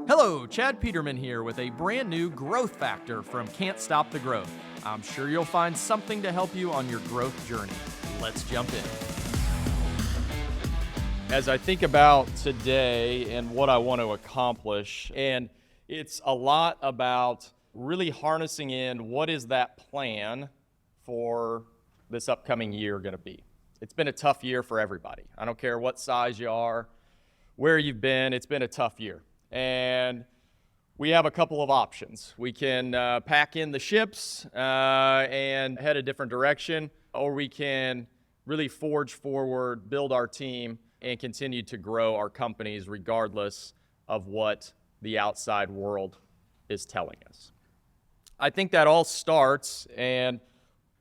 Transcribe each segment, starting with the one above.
Hello, Chad Peterman here with a brand new growth factor from Can't Stop the Growth. I'm sure you'll find something to help you on your growth journey. Let's jump in. As I think about today and what I want to accomplish, and it's a lot about really harnessing in what is that plan for this upcoming year going to be. It's been a tough year for everybody. I don't care what size you are, where you've been, it's been a tough year. And we have a couple of options. We can pack in the ships and head a different direction, or we can really forge forward, build our team, and continue to grow our companies regardless of what the outside world is telling us. I think that all starts and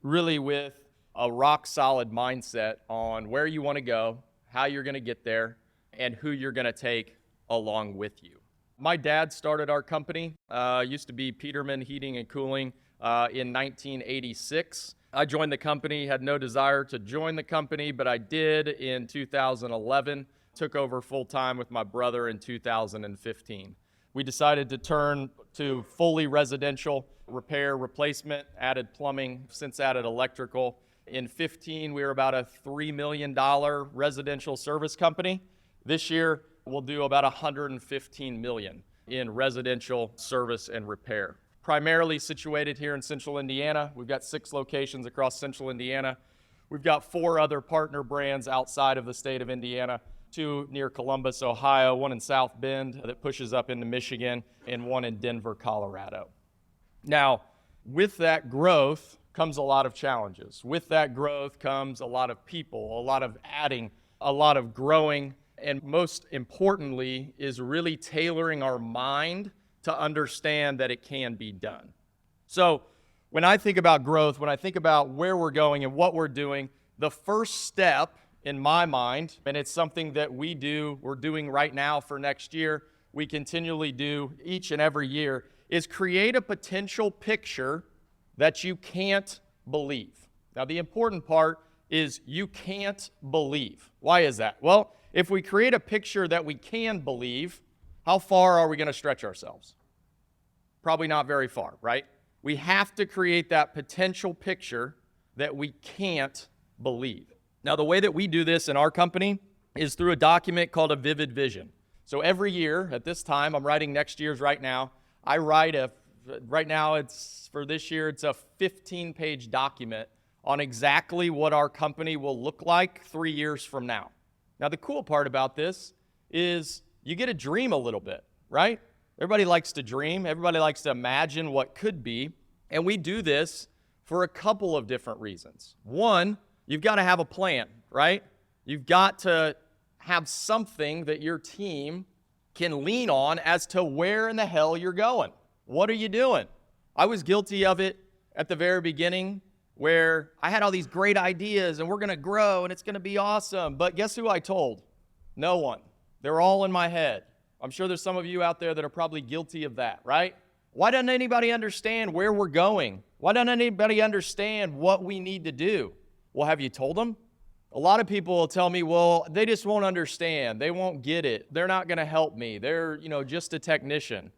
really with a rock-solid mindset on where you want to go, how you're going to get there, and who you're going to take along with you. My dad started our company, used to be Peterman Heating and Cooling, in 1986. I joined the company, had no desire to join the company, but I did in 2011, took over full-time with my brother in 2015. We decided to turn to fully residential repair, replacement, added plumbing, since added electrical. In 15, we were about a $3 million residential service company. This year, we'll do about $115 million in residential service and repair. Primarily situated here in Central Indiana. We've got 6 locations across Central Indiana. We've got 4 other partner brands outside of the state of Indiana, 2 near Columbus, Ohio, 1 in South Bend that pushes up into Michigan, and 1 in Denver, Colorado. Now, with that growth comes a lot of challenges. With that growth comes a lot of people, a lot of adding, a lot of growing, and most importantly is really tailoring our mind to understand that it can be done. So when I think about growth, when I think about where we're going and what we're doing, the first step in my mind, and it's something that we're doing right now for next year, we continually do each and every year, is create a potential picture that you can't believe. Now the important part is you can't believe. Why is that? Well, if we create a picture that we can believe, how far are we going to stretch ourselves? Probably not very far, right? We have to create that potential picture that we can't believe. Now, the way that we do this in our company is through a document called a vivid vision. So every year at this time, I'm writing next year's right now. Right now for this year, it's a 15-page document on exactly what our company will look like 3 years from now. Now, the cool part about this is you get to dream a little bit, right? Everybody likes to dream. Everybody likes to imagine what could be. And we do this for a couple of different reasons. One, you've got to have a plan, right? You've got to have something that your team can lean on as to where in the hell you're going. What are you doing? I was guilty of it at the very beginning where I had all these great ideas and we're going to grow and it's going to be awesome. But guess who I told? No one. They're all in my head. I'm sure there's some of you out there that are probably guilty of that, right? Why doesn't anybody understand where we're going? Why doesn't anybody understand what we need to do? Well, have you told them? A lot of people will tell me, well, they just won't understand. They won't get it. They're not going to help me. They're, just a technician.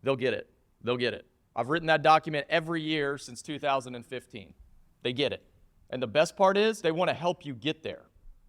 They'll get it. They'll get it. I've written that document every year since 2015. They get it. And the best part is they want to help you get there.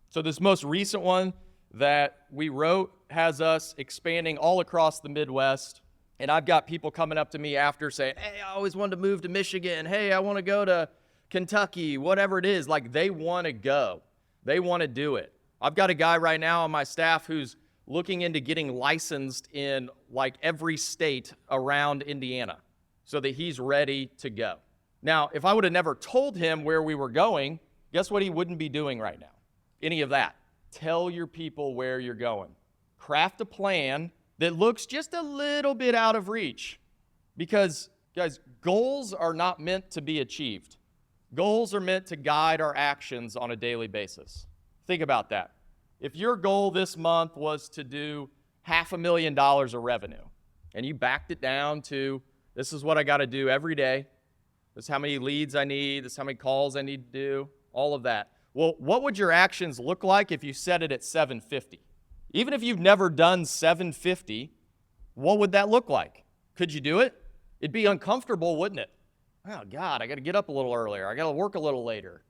So this most recent one that we wrote has us expanding all across the Midwest. And I've got people coming up to me after saying, hey, I always wanted to move to Michigan. Hey, I want to go to Kentucky, whatever it is. Like they want to go. They want to do it. I've got a guy right now on my staff who's looking into getting licensed in like every state around Indiana so that he's ready to go. Now, if I would have never told him where we were going, guess what he wouldn't be doing right now? Any of that. Tell your people where you're going. Craft a plan that looks just a little bit out of reach. Because, guys, goals are not meant to be achieved. Goals are meant to guide our actions on a daily basis. Think about that. If your goal this month was to do $500,000 of revenue, and you backed it down to, this is what I got to do every day, this is how many leads I need, this is how many calls I need to do, all of that. Well, what would your actions look like if you set it at 750? Even if you've never done 750, What would that look like? Could you do it? It'd be uncomfortable, wouldn't it? Oh, God, I got to get up a little earlier. I got to work a little later.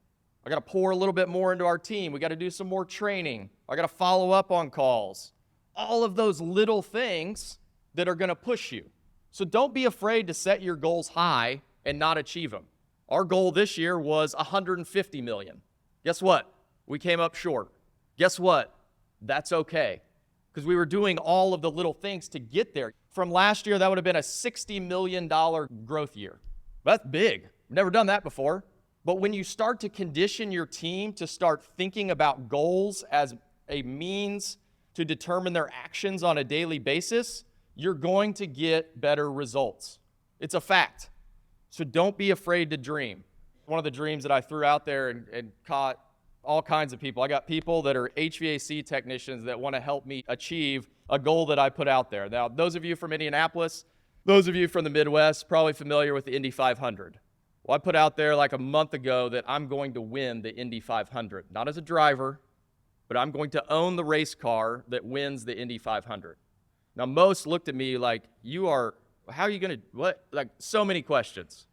I got to pour a little bit more into our team. We got to do some more training. I got to follow up on calls. All of those little things that are going to push you. So don't be afraid to set your goals high and not achieve them. Our goal this year was 150 million. Guess what? We came up short. Guess what? That's okay, because we were doing all of the little things to get there. From last year, that would have been a $60 million growth year. That's big. Never done that before. But when you start to condition your team to start thinking about goals as a means to determine their actions on a daily basis, you're going to get better results. It's a fact. So don't be afraid to dream. One of the dreams that I threw out there and caught all kinds of people. I got people that are HVAC technicians that want to help me achieve a goal that I put out there. Now, those of you from Indianapolis, those of you from the Midwest, probably familiar with the Indy 500. Well, I put out there like a month ago that I'm going to win the Indy 500. Not as a driver, but I'm going to own the race car that wins the Indy 500. Now, most looked at me like, how are you going to, what? Like, so many questions.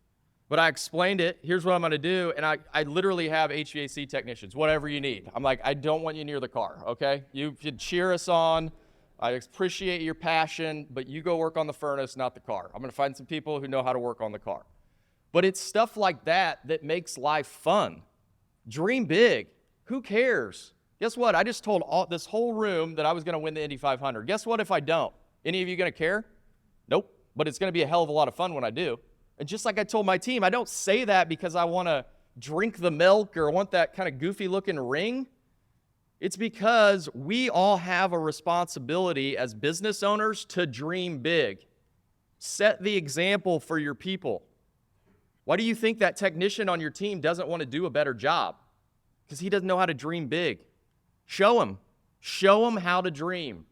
But I explained it. Here's what I'm going to do. And I literally have HVAC technicians, whatever you need. I'm like, I don't want you near the car, okay? You should cheer us on. I appreciate your passion, but you go work on the furnace, not the car. I'm going to find some people who know how to work on the car. But it's stuff like that that makes life fun. Dream big. Who cares? Guess what? I just told this whole room that I was going to win the Indy 500. Guess what if I don't? Any of you going to care? Nope. But it's going to be a hell of a lot of fun when I do. And just like I told my team, I don't say that because I want to drink the milk or want that kind of goofy-looking ring. It's because we all have a responsibility as business owners to dream big. Set the example for your people. Why do you think that technician on your team doesn't want to do a better job? Because he doesn't know how to dream big. Show him. Show him how to dream.